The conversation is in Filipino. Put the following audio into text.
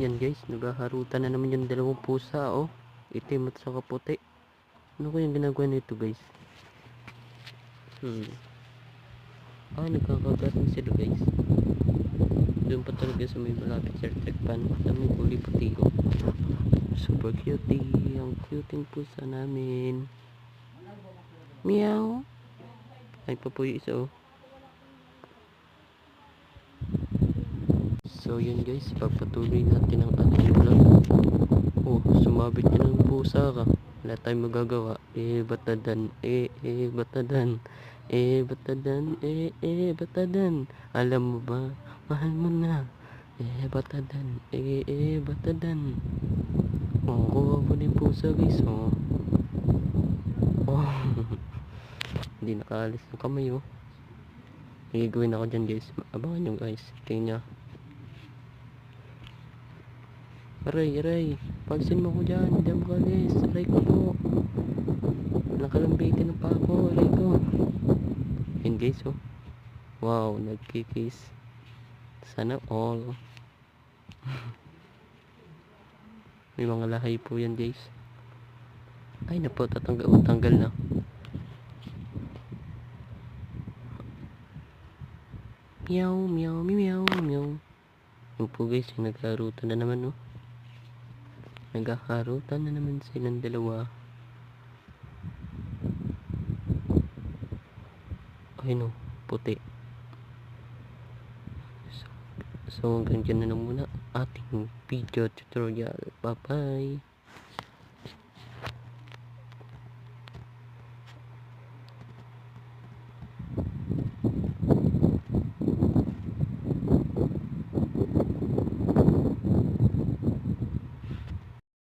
Yan guys, naghaharutan na naman yung dalawang pusa, oh. Itim at saka puti. Ano kayang ginagawa nito guys? Nagkakagatin sila guys. Doon pa talaga sa may malapit sa electric pan. Daming kulay puti, oh. Super cutie. Ang cuting pusa namin. Meow. Ay pa po yung isa, oh. So yun guys, pagpatuloy natin ang ating vlog. Oh, sumabit ka ng pusa ka. Wala tayong magagawa. Batadan. Batadan. Batadan. Batadan. Alam mo ba? Mahal mo na. Batadan. Batadan. Oh, kuha mo na yung pusa guys, oh. Oh. Hindi nakaalis ng kamay, oh. May gawin ako dyan guys. Abangan nyo guys. Tingnan nyo. Aray, pagsin mo ko dyan, hindi mo kalis, aray ko po, nakalambitin na pa ako, aray ko. Yun guys, oh, wow, nagkikis, sana all. May mga lahay po yan guys. Ay na po, tanggal na. Meow, meow, meow, meow. Yun po guys, yung nagharutan na naman, oh. Naghaharutan na naman silang dalawa. Ayun, oh, puti. So hanggang dyan na lang muna ating video tutorial. Bye bye.